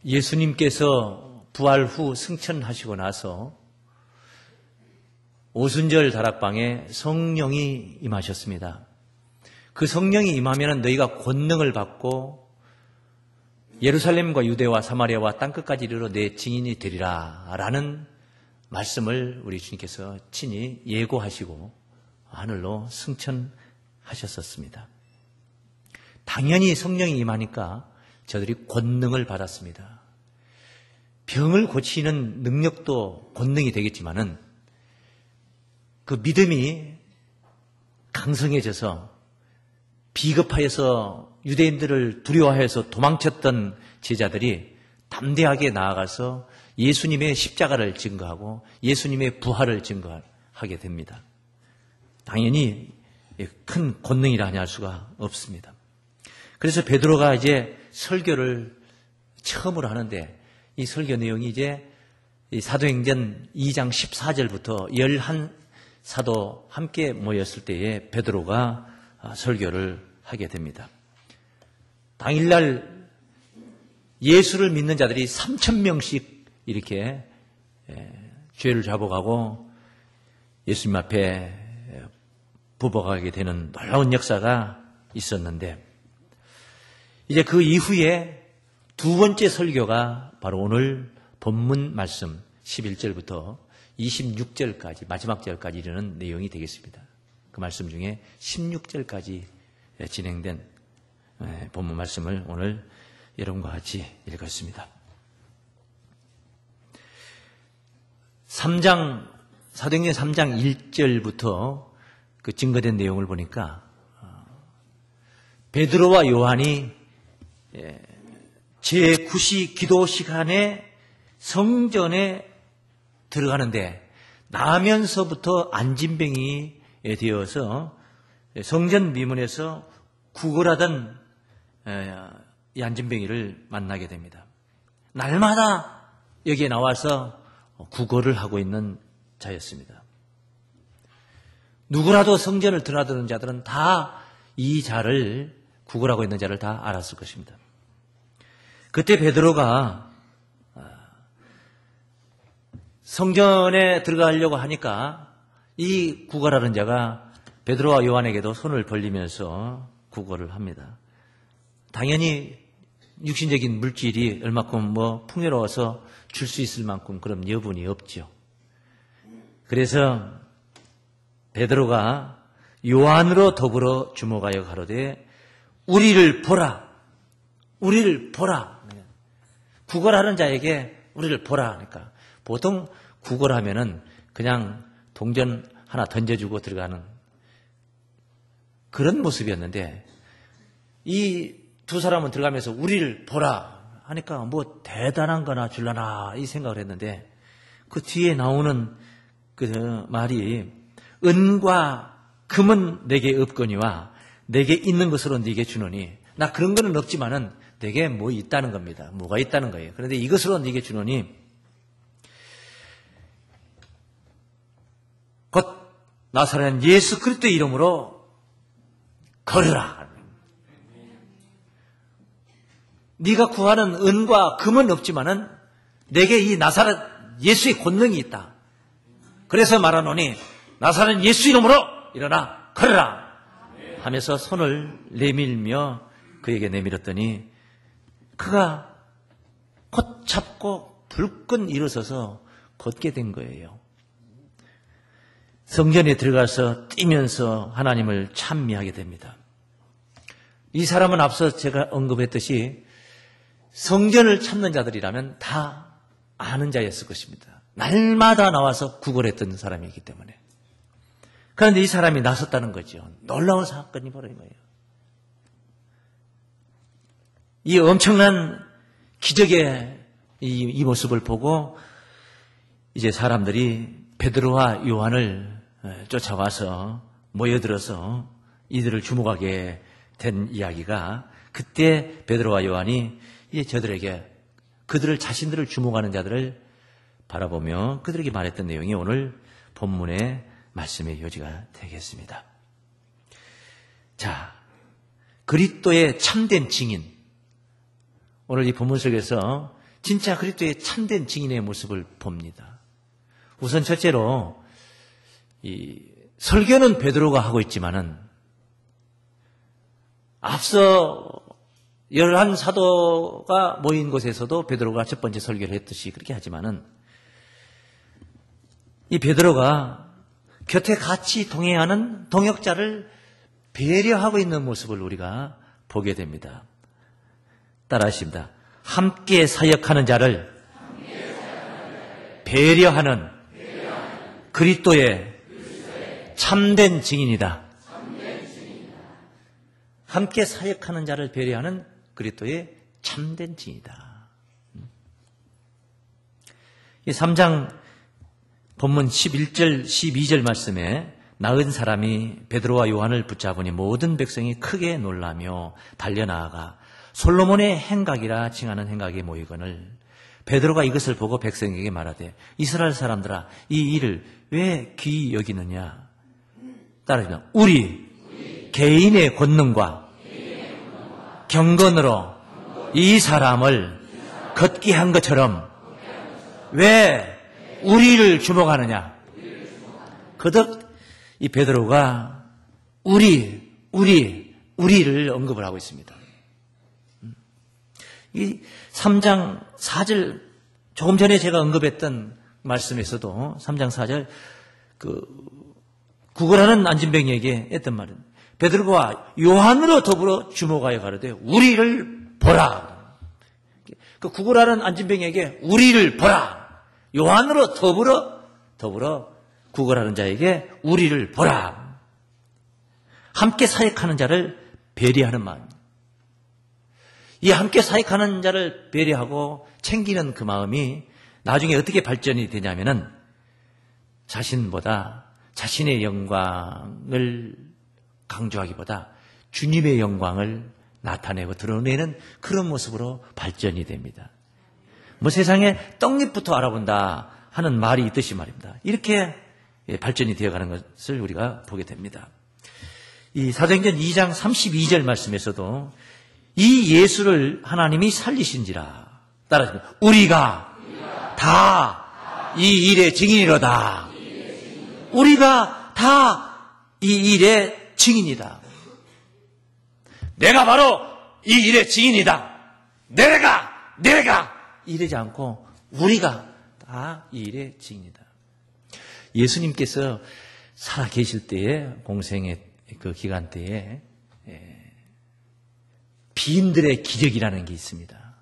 예수님께서 부활 후 승천하시고 나서 오순절 다락방에 성령이 임하셨습니다. 그 성령이 임하면 너희가 권능을 받고 예루살렘과 유대와 사마리아와 땅끝까지 이르러 내 증인이 되리라 라는 말씀을 우리 주님께서 친히 예고하시고 하늘로 승천하셨었습니다. 당연히 성령이 임하니까 저들이 권능을 받았습니다. 병을 고치는 능력도 권능이 되겠지만은 그 믿음이 강성해져서 비겁하여서 유대인들을 두려워해서 도망쳤던 제자들이 담대하게 나아가서 예수님의 십자가를 증거하고 예수님의 부활을 증거하게 됩니다. 당연히 큰 권능이라 할 수가 없습니다. 그래서 베드로가 이제 설교를 처음으로 하는데 이 설교 내용이 이제 사도행전 2장 14절부터 11사도 함께 모였을 때에 베드로가 설교를 하게 됩니다. 당일날 예수를 믿는 자들이 3,000명씩 이렇게 죄를 잡아가고 예수님 앞에 부복하게 되는 놀라운 역사가 있었는데 이제 그 이후에 두 번째 설교가 바로 오늘 본문 말씀 11절부터 26절까지 마지막 절까지 이르는 내용이 되겠습니다. 그 말씀 중에 16절까지 진행된 본문 말씀을 오늘 여러분과 같이 읽었습니다. 사도행전 3장 1절부터 그 증거된 내용을 보니까 베드로와 요한이 제9시 기도 시간에 성전에 들어가는데 나면서부터 안진병이 되어서 성전 미문에서 구걸하던 이 안진병이를 만나게 됩니다. 날마다 여기에 나와서 구걸을 하고 있는 자였습니다. 누구라도 성전을 드나드는 자들은 다 이 자를 구걸하고 있는 자를 다 알았을 것입니다. 그때 베드로가 성전에 들어가려고 하니까 이 구걸하는 자가 베드로와 요한에게도 손을 벌리면서 구걸을 합니다. 당연히 육신적인 물질이 얼마큼 풍요로워서 줄 수 있을 만큼 그런 여분이 없죠. 그래서 베드로가 요한으로 더불어 주목하여 가로되 우리를 보라. 우리를 보라. 구걸하는 자에게 우리를 보라 하니까 보통 구걸하면은 그냥 동전 하나 던져주고 들어가는 그런 모습이었는데 이 두 사람은 들어가면서 우리를 보라 하니까 뭐 대단한 거나 줄라나 이 생각을 했는데 그 뒤에 나오는 그 말이 은과 금은 내게 없거니와 내게 있는 것으로 네게 주노니 나 그런 거는 없지만은 내게 뭐 있다는 겁니다. 뭐가 있다는 거예요. 그런데 이것으로 네게 주노니 곧 나사렛 예수 그리스도의 이름으로 걸으라. 네가 구하는 은과 금은 없지만은 내게 이 나사렛 예수의 권능이 있다. 그래서 말하노니 나사렛 예수 이름으로 일어나 걸으라 하면서 손을 내밀며 그에게 내밀었더니 그가 곧 잡고 불끈 일어서서 걷게 된 거예요. 성전에 들어가서 뛰면서 하나님을 찬미하게 됩니다. 이 사람은 앞서 제가 언급했듯이 성전을 찾는 자들이라면 다 아는 자였을 것입니다. 날마다 나와서 구걸했던 사람이기 때문에. 그런데 이 사람이 나섰다는 거죠. 놀라운 사건이 벌어진 거예요. 이 엄청난 기적의 이 모습을 보고 이제 사람들이 베드로와 요한을 쫓아와서 모여들어서 이들을 주목하게 된 이야기가 그때 베드로와 요한이 이제 저들에게 그들을 자신들을 주목하는 자들을 바라보며 그들에게 말했던 내용이 오늘 본문의 말씀의 요지가 되겠습니다. 자, 그리스도의 참된 증인. 오늘 이 본문 속에서 진짜 그리스도의 참된 증인의 모습을 봅니다. 우선 첫째로 이 설교는 베드로가 하고 있지만은 앞서 11사도가 모인 곳에서도 베드로가 첫 번째 설교를 했듯이 그렇게 하지만은 이 베드로가 곁에 같이 동행하는 동역자를 배려하고 있는 모습을 우리가 보게 됩니다. 따라하십니다. 함께 사역하는 자를 배려하는 그리스도의 참된 증인이다. 함께 사역하는 자를 배려하는 그리스도의 참된 증인이다. 이 3장 본문 11절, 12절 말씀에 나은 사람이 베드로와 요한을 붙잡으니 모든 백성이 크게 놀라며 달려나아가 솔로몬의 행각이라 칭하는 행각에 모이거늘 베드로가 이것을 보고 백성에게 말하되 이스라엘 사람들아 이 일을 왜 귀히 여기느냐. 따라합니다. 우리 개인의 권능과 경건으로 이 사람을 걷게 한 것처럼 왜 우리를 주목하느냐. 그덕 이 베드로가 우리를 언급을 하고 있습니다. 이 3장 4절 조금 전에 제가 언급했던 말씀에서도 3장 4절 구걸하는 안진뱅이에게 했던 말은 베드로가 요한으로 더불어 주목하여 가로되 우리를 보라. 그 구걸하는 안진뱅이에게 우리를 보라. 요한으로 더불어 구걸하는 자에게 우리를 보라. 함께 사역하는 자를 배려하는 마음. 이 함께 사역하는 자를 배려하고 챙기는 그 마음이 나중에 어떻게 발전이 되냐면은 자신보다 자신의 영광을 강조하기보다 주님의 영광을 나타내고 드러내는 그런 모습으로 발전이 됩니다. 뭐 세상에 떡잎부터 알아본다 하는 말이 있듯이 말입니다. 이렇게 발전이 되어가는 것을 우리가 보게 됩니다. 이 사도행전 2장 32절 말씀에서도 이 예수를 하나님이 살리신지라. 따라서 우리가 다 이 일의 증인이로다. 우리가 다 이 일의 증인이다. 내가 바로 이 일의 증인이다. 내가 이러지 않고 우리가 다 이 일의 증인이다. 예수님께서 살아 계실 때에 공생의 그 기간 때에 비인들의 기적이라는 게 있습니다.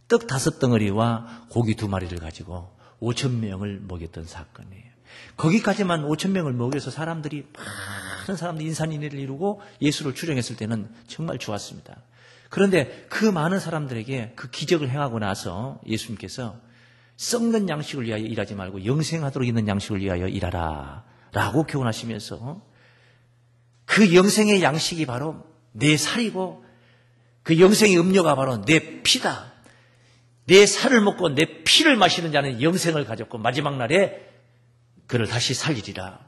떡 5덩어리와 고기 2마리를 가지고 5,000명을 먹였던 사건이에요. 거기까지만 5,000명을 먹여서 사람들이 많은 사람들이 인산인해를 이루고 예수를 추종했을 때는 정말 좋았습니다. 그런데 그 많은 사람들에게 그 기적을 행하고 나서 예수님께서 썩는 양식을 위하여 일하지 말고 영생하도록 있는 양식을 위하여 일하라 라고 교훈하시면서 그 영생의 양식이 바로 내 살이고 그 영생의 음료가 바로 내 피다. 내 살을 먹고 내 피를 마시는 자는 영생을 가졌고 마지막 날에 그를 다시 살리리라.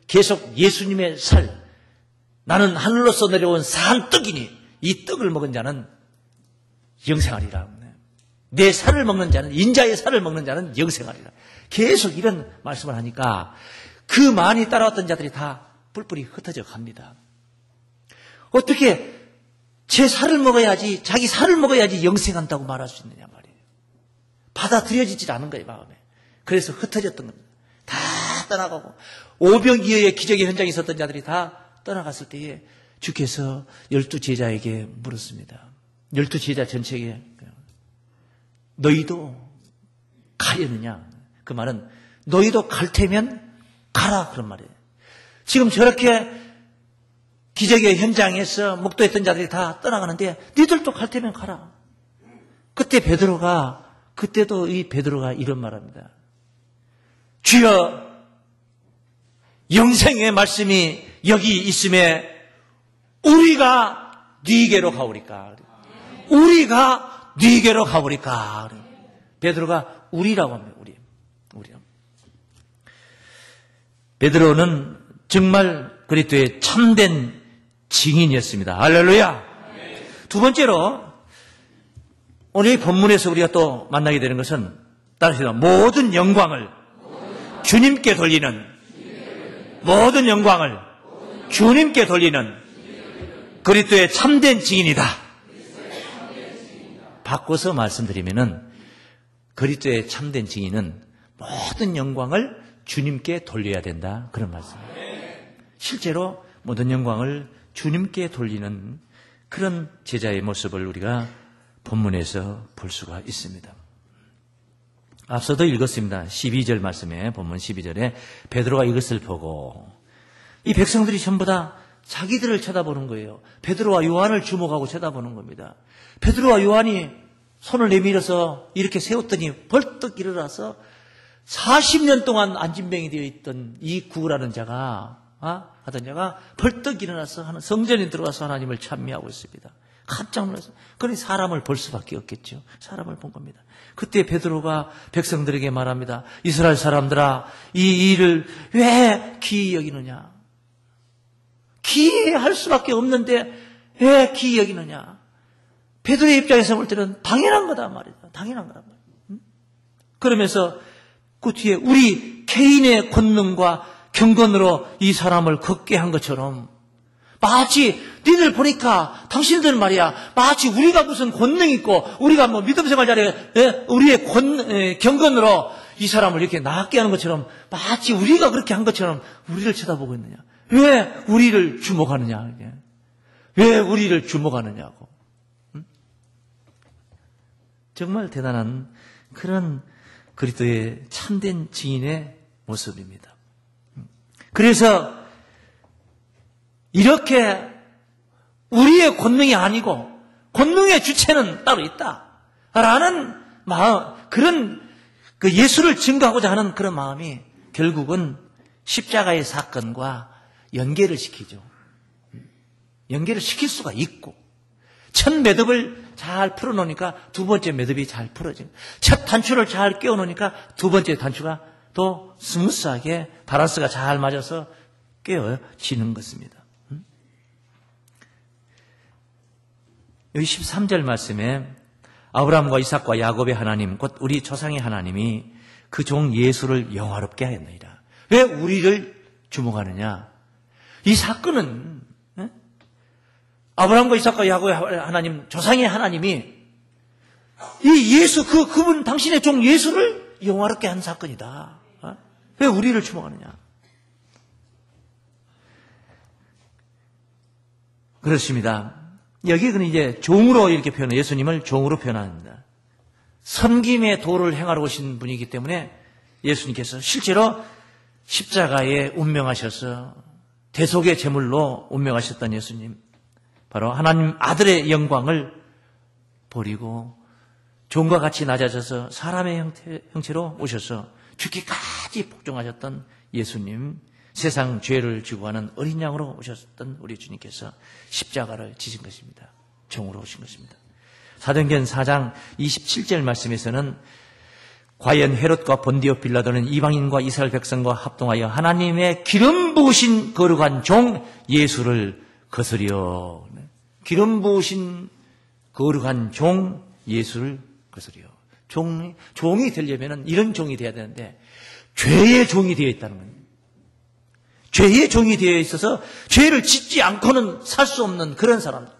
계속 예수님의 살, 나는 하늘로서 내려온 산 떡이니 이 떡을 먹은 자는 영생하리라. 내 살을 먹는 자는, 인자의 살을 먹는 자는 영생하리라. 계속 이런 말씀을 하니까 그 많이 따라왔던 자들이 다 뿔뿔이 흩어져 갑니다. 어떻게 제 살을 먹어야지, 자기 살을 먹어야지 영생한다고 말할 수 있느냐 말이에요. 받아들여지지 않은 거예요, 마음에. 그래서 흩어졌던 겁니다. 다 떠나가고 오병이어의 기적의 현장에 있었던 자들이 다 떠나갔을 때에 주께서 12제자에게 물었습니다. 12제자 전체에게 너희도 가려느냐? 그 말은 너희도 갈 테면 가라 그런 말이에요. 지금 저렇게 기적의 현장에서 목도했던 자들이 다 떠나가는데 니들도 갈 테면 가라. 그때도 이 베드로가 이런 말합니다. 주여 영생의 말씀이 여기 있음에 우리가 네게로 가오리까. 우리가 네게로 가오리까. 베드로가 우리라고 합니다. 우리. 베드로는 정말 그리스도의 참된 증인이었습니다. 할렐루야. 두 번째로 오늘 이 본문에서 우리가 또 만나게 되는 것은 따라서 모든 영광을 주님께 돌리는, 모든 영광을 주님께 돌리는 그리스도의 참된 증인이다. 바꿔서 말씀드리면은 그리스도의 참된 증인은 모든 영광을 주님께 돌려야 된다. 그런 말씀입니다. 실제로 모든 영광을 주님께 돌리는 그런 제자의 모습을 우리가 본문에서 볼 수가 있습니다. 앞서도 읽었습니다. 12절 말씀에, 본문 12절에 베드로가 이것을 보고, 이 백성들이 전부 다 자기들을 쳐다보는 거예요. 베드로와 요한을 주목하고 쳐다보는 겁니다. 베드로와 요한이 손을 내밀어서 이렇게 세웠더니 벌떡 일어나서 40년 동안 안진병이 되어 있던 이 구라는 자가, 하던 자가 벌떡 일어나서 성전에 들어가서 하나님을 찬미하고 있습니다. 깜짝 놀라서. 그러니 사람을 볼 수밖에 없겠죠. 사람을 본 겁니다. 그때 베드로가 백성들에게 말합니다. 이스라엘 사람들아, 이 일을 왜 기이 여기느냐? 기이할 수밖에 없는데 왜 기이 여기느냐? 베드로의 입장에서 볼 때는 당연한 거다 말이다. 당연한 거다 말이다. 그러면서 그 뒤에 우리 개인의 권능과 경건으로 이 사람을 걷게 한 것처럼, 마치 니들 보니까 당신들 말이야, 마치 우리가 무슨 권능 있고 우리가 뭐 믿음 생활 잘해, 우리의 경건으로 이 사람을 이렇게 나게 하는 것처럼, 마치 우리가 그렇게 한 것처럼 우리를 쳐다보고 있느냐? 왜 우리를 주목하느냐? 왜 우리를 주목하느냐고. 정말 대단한 그런 그리스도의 참된 증인의 모습입니다. 그래서 이렇게 우리의 권능이 아니고 권능의 주체는 따로 있다라는 마음, 그런 그 예수를 증거하고자 하는 그런 마음이 결국은 십자가의 사건과 연계를 시키죠. 연계를 시킬 수가 있고, 첫 매듭을 잘 풀어놓으니까 두 번째 매듭이 잘 풀어지고, 첫 단추를 잘 끼워놓으니까 두 번째 단추가 또 스무스하게 바란스가 잘 맞아서 끼워지는 것입니다. 여기 13절 말씀에 아브라함과 이삭과 야곱의 하나님, 곧 우리 조상의 하나님이 그 종 예수를 영화롭게 하였느니라. 왜 우리를 주목하느냐? 이 사건은 아브라함과 이삭과 야곱의 하나님, 조상의 하나님이 이 예수, 그분 당신의 종 예수를 영화롭게 한 사건이다. 왜 우리를 주목하느냐? 그렇습니다. 여기는 이제 종으로 이렇게 표현해요. 예수님을 종으로 표현합니다. 섬김의 도를 행하러 오신 분이기 때문에 예수님께서 실제로 십자가에 운명하셔서 대속의 제물로 운명하셨던 예수님, 바로 하나님 아들의 영광을 버리고 종과 같이 낮아져서 사람의 형체로 오셔서 죽기까지 복종하셨던 예수님, 세상 죄를 지고 가는 어린 양으로 오셨던 우리 주님께서 십자가를 지신 것입니다. 종으로 오신 것입니다. 사도행전 4장 27절 말씀에서는 과연 헤롯과 본디오 빌라도는 이방인과 이스라엘 백성과 합동하여 하나님의 기름 부으신 거룩한 종 예수를 거스려. 기름 부으신 거룩한 종 예수를 거스려. 종이 되려면 이런 종이 되어야 되는데 죄의 종이 되어 있다는 겁니다. 죄의 종이 되어 있어서 죄를 짓지 않고는 살 수 없는 그런 사람들.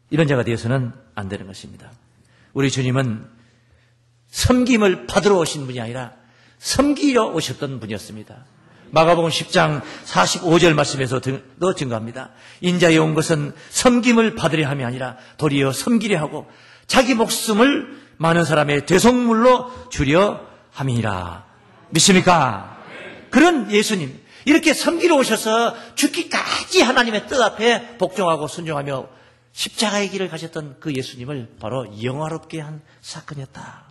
이런 자가 되어서는 안 되는 것입니다. 우리 주님은 섬김을 받으러 오신 분이 아니라 섬기러 오셨던 분이었습니다. 마가복음 10장 45절 말씀에서도 증거합니다. 인자에 온 것은 섬김을 받으려 함이 아니라 도리어 섬기려 하고 자기 목숨을 많은 사람의 대속물로 주려 함이니라. 믿습니까? 그런 예수님, 이렇게 섬기러 오셔서 죽기까지 하나님의 뜻 앞에 복종하고 순종하며 십자가의 길을 가셨던 그 예수님을 바로 영화롭게 한 사건이었다.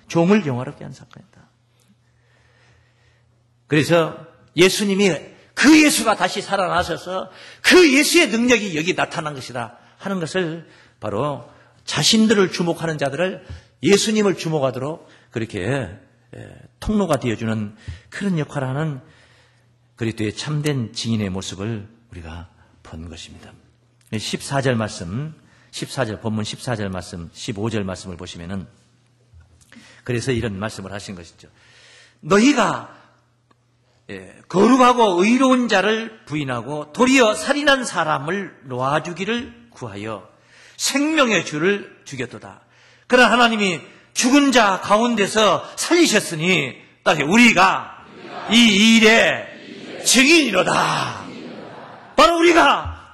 종을 영화롭게 한 사건이었다. 그래서 예수님이 그 예수가 다시 살아나셔서 그 예수의 능력이 여기 나타난 것이다 하는 것을 바로 자신들을 주목하는 자들을 예수님을 주목하도록 그렇게 통로가 되어주는 그런 역할을 하는 그리스도의 참된 증인의 모습을 우리가 본 것입니다. 14절 말씀 14절, 본문 14절 말씀, 15절 말씀을 보시면은 그래서 이런 말씀을 하신 것이죠. 너희가 거룩하고 의로운 자를 부인하고 도리어 살인한 사람을 놓아주기를 구하여 생명의 주를 죽였도다. 그러나 하나님이 죽은 자 가운데서 살리셨으니 우리가 이 일의 증인이로다. 바로 우리가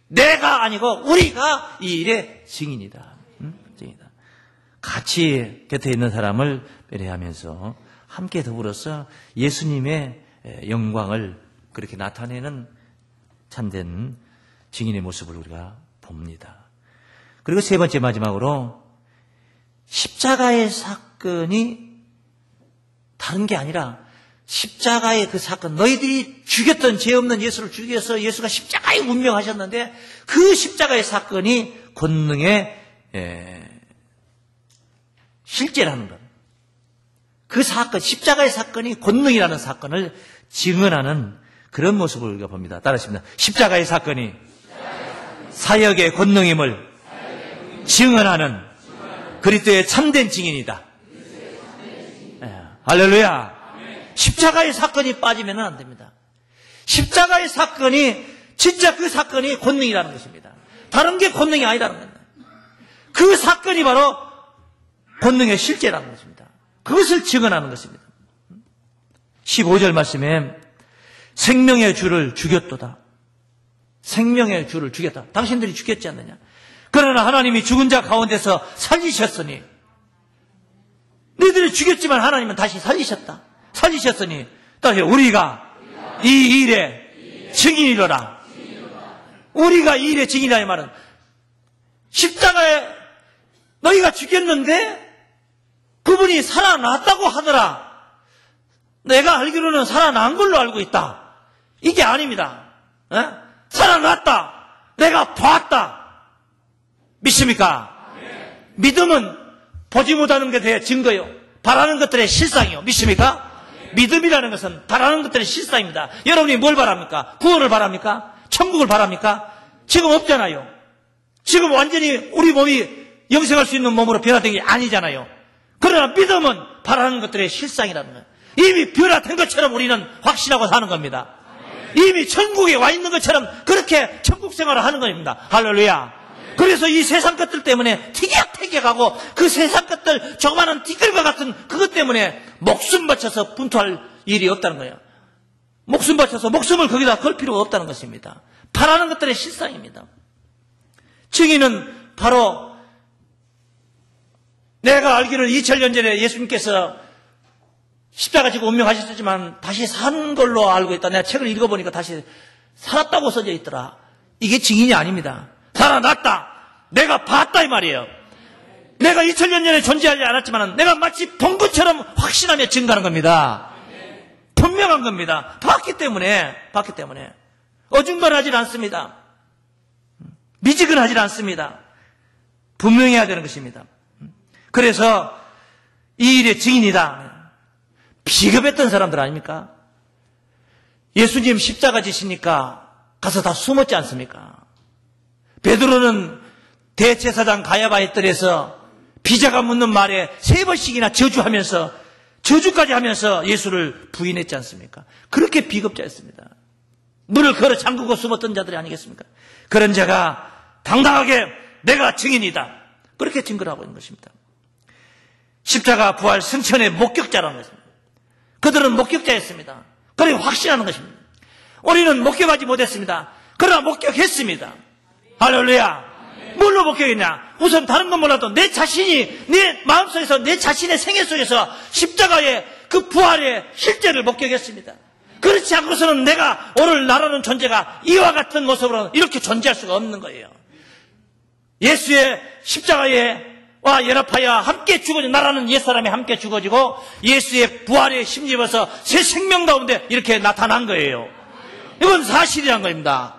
내가 아니고 우리가 이 일의 증인이다. 증인이다. 같이 곁에 있는 사람을 배려하면서 함께 더불어서 예수님의 영광을 그렇게 나타내는 참된 증인의 모습을 우리가 봅니다. 그리고 세 번째 마지막으로 십자가의 사건이 다른 게 아니라 십자가의 그 사건, 너희들이 죽였던 죄 없는 예수를 죽여서 예수가 십자가에 운명하셨는데 그 십자가의 사건이 권능의 실제라는 것. 그 사건, 십자가의 사건이 권능이라는 사건을 증언하는 그런 모습을 우리가 봅니다. 따라하십니다. 십자가의 사건이 사역의 권능임을 증언하는 그리스도의 참된 증인이다. 할렐루야. 십자가의 사건이 빠지면 안 됩니다. 십자가의 사건이 진짜 그 사건이 권능이라는 것입니다. 다른 게 권능이 아니라는 겁니다. 그 사건이 바로 권능의 실제라는 것입니다. 그것을 증언하는 것입니다. 15절 말씀에 생명의 주를 죽였도다. 생명의 주를 죽였다. 당신들이 죽였지 않느냐. 그러나 하나님이 죽은 자 가운데서 살리셨으니 너희들이 죽였지만 하나님은 다시 살리셨다. 살리셨으니 따라서 우리가 이 일의 증인이로라. 우리가 이 일의 증인이라는 말은 십자가에 너희가 죽였는데 그분이 살아났다고 하더라. 내가 알기로는 살아난 걸로 알고 있다. 이게 아닙니다. 살아났다. 내가 봤다. 믿습니까? 믿음은 보지 못하는 것에 증거요. 바라는 것들의 실상이요. 믿습니까? 믿음이라는 것은 바라는 것들의 실상입니다. 여러분이 뭘 바랍니까? 구원을 바랍니까? 천국을 바랍니까? 지금 없잖아요. 지금 완전히 우리 몸이 영생할 수 있는 몸으로 변화된 게 아니잖아요. 그러나 믿음은 바라는 것들의 실상이라는 거예요. 이미 변화된 것처럼 우리는 확신하고 사는 겁니다. 이미 천국에 와 있는 것처럼 그렇게 천국 생활을 하는 겁니다. 할렐루야. 그래서 이 세상 것들 때문에 티격태격하고 그 세상 것들 조그마한 티끌과 같은 그것 때문에 목숨 바쳐서 분투할 일이 없다는 거예요. 목숨 바쳐서 목숨을 거기다 걸 필요가 없다는 것입니다. 바라는 것들의 실상입니다. 증인은 바로 내가 알기로는 2000년 전에 예수님께서 십자가 지고 운명하셨지만 다시 산 걸로 알고 있다. 내가 책을 읽어보니까 다시 살았다고 써져 있더라. 이게 증인이 아닙니다. 살아났다. 내가 봤다 이 말이에요. 내가 2000년 전에 존재하지 않았지만 내가 마치 본 것처럼 확신하며 증거하는 겁니다. 분명한 겁니다. 봤기 때문에 어중간하지 않습니다. 미지근하지 않습니다. 분명해야 되는 것입니다. 그래서 이 일의 증인이다. 비겁했던 사람들 아닙니까? 예수님 십자가 지시니까 가서 다 숨었지 않습니까? 베드로는 대제사장 가야바의 뜰에서 비자가 묻는 말에 3번씩이나 저주까지 하면서 예수를 부인했지 않습니까? 그렇게 비겁자였습니다. 문을 걸어 잠그고 숨었던 자들이 아니겠습니까? 그런 자가 당당하게 내가 증인이다. 그렇게 증거를 하고 있는 것입니다. 십자가 부활 승천의 목격자라는 것입니다. 그들은 목격자였습니다. 그리고 확신하는 것입니다. 우리는 목격하지 못했습니다. 그러나 목격했습니다. 할렐루야. 뭘로 목격했냐? 우선 다른 건 몰라도 내 자신이 내 마음속에서 내 자신의 생애 속에서 십자가의 그 부활의 실제를 목격했습니다. 그렇지 않고서는 내가 오늘 나라는 존재가 이와 같은 모습으로 이렇게 존재할 수가 없는 거예요. 예수의 십자가와 연합하여 함께 죽어지고 나라는 옛사람이 함께 죽어지고 예수의 부활에 힘입어서 새 생명 가운데 이렇게 나타난 거예요. 이건 사실이란 겁니다.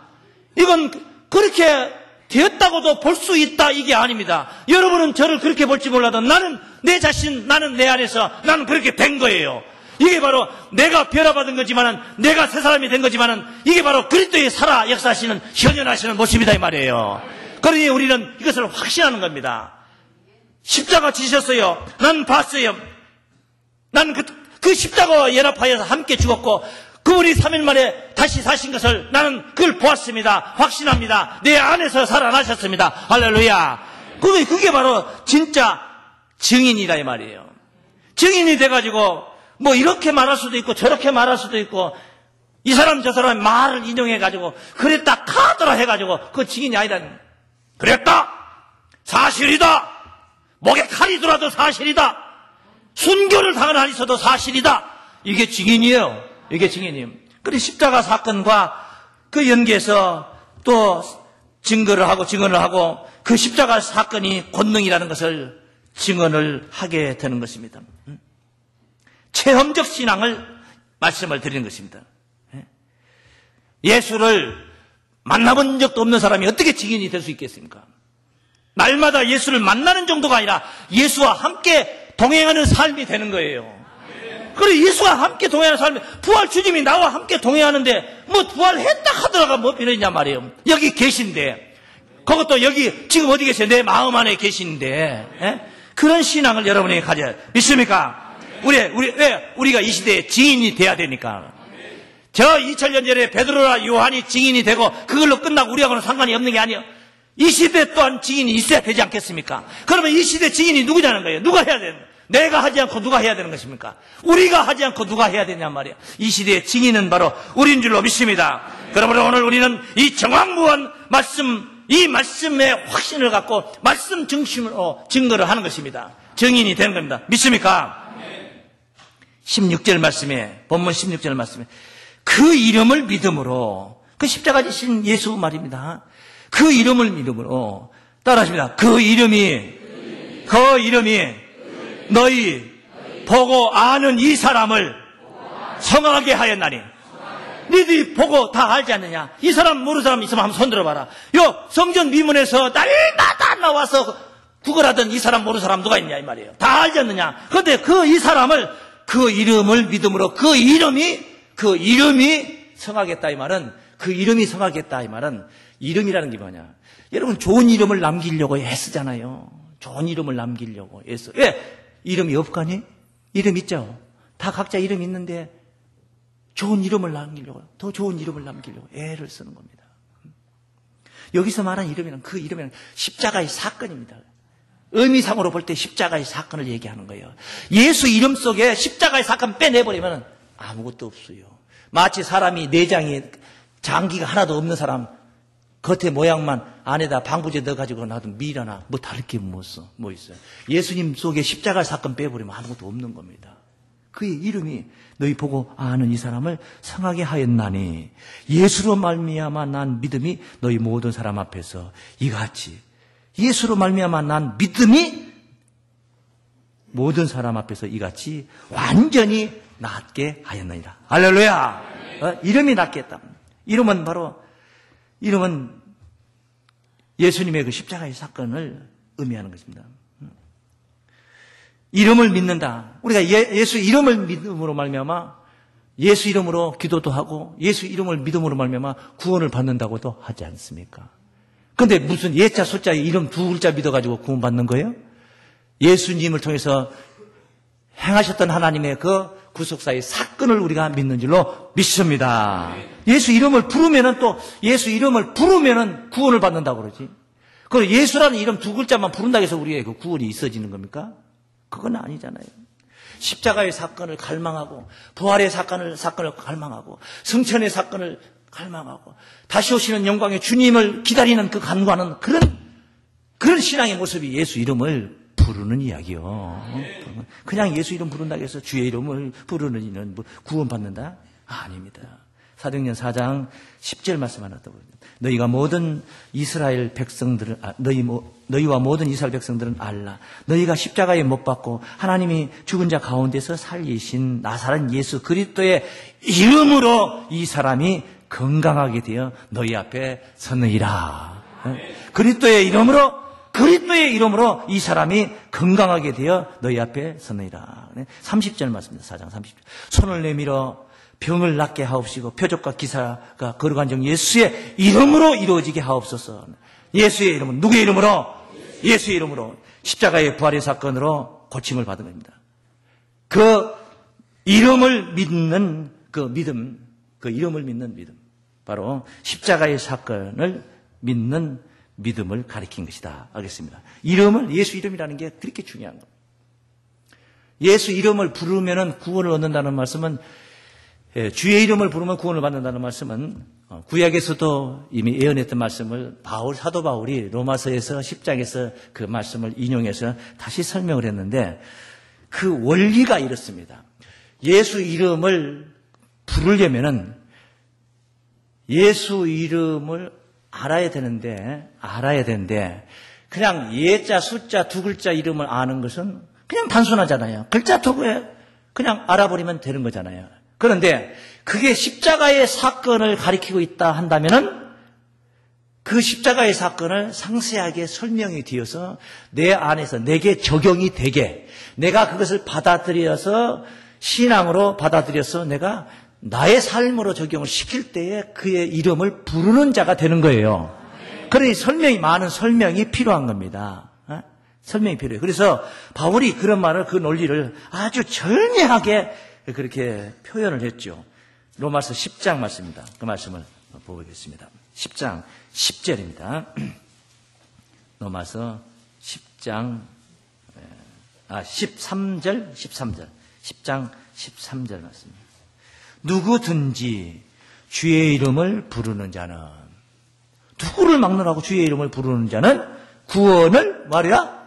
이건 그렇게 되었다고도 볼 수 있다 이게 아닙니다. 여러분은 저를 그렇게 볼지 몰라도 나는 내 자신, 나는 내 안에서 나는 그렇게 된 거예요. 이게 바로 내가 변화받은 거지만은, 내가 새 사람이 된 거지만은, 이게 바로 그리스도의 살아 역사하시는, 현현하시는 모습이다 이 말이에요. 그러니 우리는 이것을 확신하는 겁니다. 십자가 지셨어요. 난 봤어요. 난 그 십자가와 연합하여서 함께 죽었고, 그분이 3일 만에 다시 사신 것을 나는 그걸 보았습니다. 확신합니다. 내 안에서 살아나셨습니다. 할렐루야. 그게 바로 진짜 증인이다 이 말이에요. 증인이 돼가지고 뭐 이렇게 말할 수도 있고 저렇게 말할 수도 있고, 이 사람 저 사람 말을 인용해가지고 그랬다 카더라 해가지고 그 증인이 아니다. 그랬다, 사실이다, 목에 칼이 들어도 사실이다, 순교를 당한 한 있어도 사실이다, 이게 증인이에요. 이게 증인이에요. 그리고 십자가 사건과 그 연계해서 또 증거를 하고 그 십자가 사건이 권능이라는 것을 증언을 하게 되는 것입니다. 체험적 신앙을 말씀을 드리는 것입니다. 예수를 만나본 적도 없는 사람이 어떻게 증인이 될 수 있겠습니까? 날마다 예수를 만나는 정도가 아니라 예수와 함께 동행하는 삶이 되는 거예요. 그래, 예수와 함께 동행하는 삶이, 부활 주님이 나와 함께 동행하는데 뭐 부활했다 하더라가 뭐 이러냐 말이에요. 여기 계신데, 그것도 여기 지금 어디 계세요? 내 마음 안에 계신데, 그런 신앙을 여러분이 가져야 믿습니까? 우리가 이 시대에 증인이 돼야 되니까. 저 2000년 전에 베드로나 요한이 증인이 되고 그걸로 끝나고 우리하고는 상관이 없는 게 아니에요. 이 시대 또한 증인이 있어야 되지 않겠습니까? 그러면 이 시대 증인이 누구냐는 거예요. 누가 해야 되는 거예요? 내가 하지 않고 누가 해야 되는 것입니까? 우리가 하지 않고 누가 해야 되냔 말이에요. 이 시대의 증인은 바로 우리인 줄로 믿습니다. 그러므로 오늘 우리는 이 정확무한 말씀, 이 말씀의 확신을 갖고 말씀 중심으로 증거를 하는 것입니다. 증인이 되는 겁니다. 믿습니까? 16절 말씀에, 본문 16절 말씀에 그 이름을 믿음으로, 그 십자가 지신 예수 말입니다. 그 이름을 믿음으로 따라하십니다. 그 이름이 너희 보고 아는 이 사람을 성하게 하였나니. 너희들이 보고 다 알지 않느냐? 이 사람 모르는 사람 있으면 한번 손 들어봐라. 요 성전 미문에서 날마다 나와서 구걸하던 이 사람 모르는 사람 누가 있냐 이 말이에요. 다 알지 않느냐? 그런데 이 사람을, 그 이름을 믿음으로, 그 이름이 성하겠다 이 말은, 그 이름이 성하겠다 이 말은, 이름이라는 게 뭐냐? 여러분, 좋은 이름을 남기려고 애쓰잖아요. 좋은 이름을 남기려고 애써. 왜? 이름이 없거니? 이름 있죠? 다 각자 이름 있는데 좋은 이름을 남기려고, 더 좋은 이름을 남기려고 애를 쓰는 겁니다. 여기서 말하는 이름이란, 그 이름이란 십자가의 사건입니다. 의미상으로 볼 때 십자가의 사건을 얘기하는 거예요. 예수 이름 속에 십자가의 사건 빼내버리면 아무것도 없어요. 마치 사람이 내장이, 장기가 하나도 없는 사람, 겉에 모양만 안에다 방부제 넣어가지고 놔도 밀하나 뭐 다를 게 뭐 있어요. 예수님 속에 십자가 사건 빼버리면 아무것도 없는 겁니다. 그의 이름이 너희 보고 아는 이 사람을 성하게 하였나니 예수로 말미암아 난 믿음이 너희 모든 사람 앞에서 이같이, 예수로 말미암아 난 믿음이 모든 사람 앞에서 이같이 완전히 낫게 하였느니라. 할렐루야. 이름이 낫겠다. 이름은 예수님의 그 십자가의 사건을 의미하는 것입니다. 이름을 믿는다. 우리가 예수 이름을 믿음으로 말미암아, 예수 이름으로 기도도 하고 예수 이름을 믿음으로 말미암아 구원을 받는다고도 하지 않습니까? 근데 무슨 예자 소자 이름 두 글자 믿어가지고 구원 받는 거예요? 예수님을 통해서 행하셨던 하나님의 그 구속사의 사건을 우리가 믿는 줄로 믿습니다. 예수 이름을 부르면은 구원을 받는다고 그러지. 그 예수라는 이름 두 글자만 부른다고 해서 우리의 그 구원이 있어지는 겁니까? 그건 아니잖아요. 십자가의 사건을 갈망하고, 부활의 사건을 갈망하고, 승천의 사건을 갈망하고, 다시 오시는 영광의 주님을 기다리는 그 간과는 그런 신앙의 모습이 예수 이름을 부르는 이야기요. 그냥 예수 이름 부른다고 해서 주의 이름을 부르는 이는 뭐 구원받는다? 아닙니다. 사도행전 4장 10절 말씀 하나 더 보세요. 너희와 모든 이스라엘 백성들은 알라. 너희가 십자가에 못 박고 하나님이 죽은 자 가운데서 살리신 나사렛 예수 그리스도의 이름으로 이 사람이 건강하게 되어 너희 앞에 섰느니라. 그리스도의 이름으로 그리스도의 이름으로 이 사람이 건강하게 되어 너희 앞에 서느니라. 30절 말씀입니다. 4장 30절. 손을 내밀어 병을 낫게 하옵시고 표적과 기사가 거룩한 정 예수의 이름으로 이루어지게 하옵소서. 예수의 이름은 누구의 이름으로? 예수의 이름으로. 십자가의 부활의 사건으로 고침을 받은 겁니다. 그 이름을 믿는 그 믿음, 그 이름을 믿는 믿음, 바로 십자가의 사건을 믿는 믿음을 가리킨 것이다. 알겠습니다. 이름을, 예수 이름이라는 게 그렇게 중요한 겁니다. 예수 이름을 부르면 구원을 얻는다는 말씀은, 주의 이름을 부르면 구원을 받는다는 말씀은 구약에서도 이미 예언했던 말씀을 사도 바울이 로마서에서 10장에서 그 말씀을 인용해서 다시 설명을 했는데, 그 원리가 이렇습니다. 예수 이름을 부르려면은 예수 이름을 알아야 되는데 그냥 예자, 숫자, 두 글자 이름을 아는 것은 그냥 단순하잖아요. 글자 토구에 그냥 알아버리면 되는 거잖아요. 그런데 그게 십자가의 사건을 가리키고 있다 한다면은 그 십자가의 사건을 상세하게 설명이 되어서 내 안에서 내게 적용이 되게, 내가 그것을 받아들여서 신앙으로 받아들여서 내가 나의 삶으로 적용을 시킬 때에 그의 이름을 부르는 자가 되는 거예요. 그러니 많은 설명이 필요한 겁니다. 설명이 필요해요. 그래서 바울이 그런 말을, 그 논리를 아주 절묘하게 그렇게 표현을 했죠. 로마서 10장 말씀입니다. 그 말씀을 보겠습니다. 10장 10절입니다. 로마서 10장 13절 10장 13절 말씀입니다. 누구든지 주의 이름을 부르는 자는, 누구를 막론하고 주의 이름을 부르는 자는 구원을 말이야.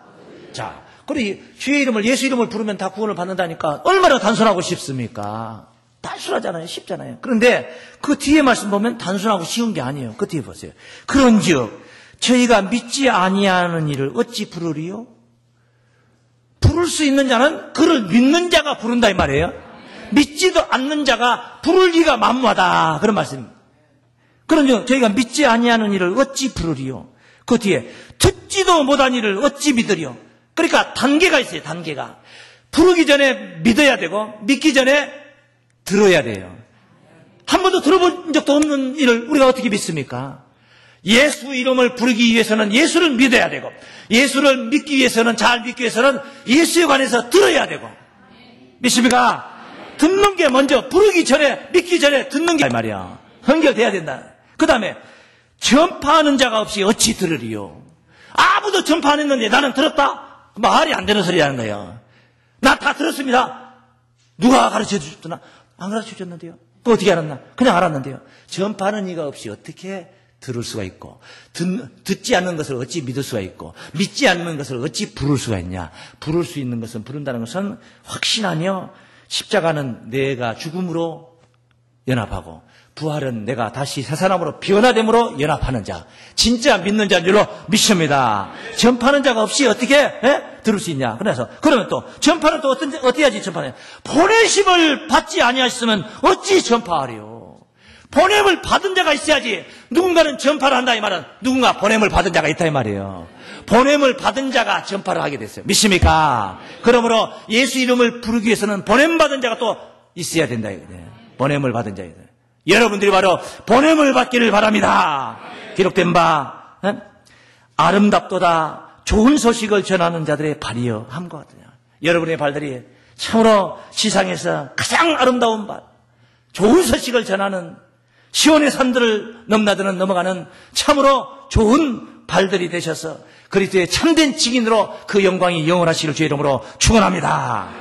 자, 그리고 주의 이름을, 예수 이름을 부르면 다 구원을 받는다니까 얼마나 단순하고 쉽습니까? 단순하잖아요. 쉽잖아요. 그런데 그 뒤에 말씀 보면 단순하고 쉬운 게 아니에요. 그 뒤에 보세요. 그런즉 저희가 믿지 아니하는 이를 어찌 부르리요? 부를 수 있는 자는 그를 믿는 자가 부른다 이 말이에요. 믿지도 않는 자가 부를 리가 만무하다, 그런 말씀입니다. 그런즉 저희가 믿지 아니하는 이를 어찌 부르리요? 그 뒤에 듣지도 못한 이를 어찌 믿으리요? 그러니까 단계가 있어요. 단계가. 부르기 전에 믿어야 되고 믿기 전에 들어야 돼요. 한 번도 들어본 적도 없는 일을 우리가 어떻게 믿습니까? 예수 이름을 부르기 위해서는 예수를 믿어야 되고, 예수를 믿기 위해서는, 잘 믿기 위해서는 예수에 관해서 들어야 되고. 믿습니까? 듣는 게 먼저, 부르기 전에, 믿기 전에 듣는 게 말이야. 연결돼야 된다. 그 다음에 전파하는 자가 없이 어찌 들으리요? 아무도 전파 안 했는데 나는 들었다? 말이 안 되는 소리 하는 거예요. 나 다 들었습니다. 누가 가르쳐 주셨나? 안 가르쳐 주셨는데요. 또 어떻게 알았나? 그냥 알았는데요. 전파하는 이가 없이 어떻게 들을 수가 있고, 듣지 않는 것을 어찌 믿을 수가 있고, 믿지 않는 것을 어찌 부를 수가 있냐? 부를 수 있는 것은, 부른다는 것은 확신하며, 십자가는 내가 죽음으로 연합하고, 부활은 내가 다시 새 사람으로 변화됨으로 연합하는 자, 진짜 믿는 자인 줄로 믿습니다. 전파하는 자가 없이 어떻게 들을 수 있냐? 그래서 그러면 또 전파는 또 어떻게 하지? 전파는 보내심을 받지 아니하셨으면 어찌 전파하리요? 보냄을 받은 자가 있어야지. 누군가는 전파를 한다 이 말은 누군가 보냄을 받은 자가 있다 이 말이에요. 보냄을 받은 자가 전파를 하게 됐어요. 믿습니까? 그러므로 예수 이름을 부르기 위해서는 보냄 받은 자가 또 있어야 된다 이거예요. 보냄을 받은 자이다. 여러분들이 바로 보냄을 받기를 바랍니다. 기록된 바 아름답도다 좋은 소식을 전하는 자들의 발이여 함과 같으냐. 여러분의 발들이 참으로 시상에서 가장 아름다운 발, 좋은 소식을 전하는 시온의 산들을 넘어가는 참으로 좋은 발들이 되셔서 그리스도의 참된 증인으로 그 영광이 영원하시기를 주의 이름으로 축원합니다.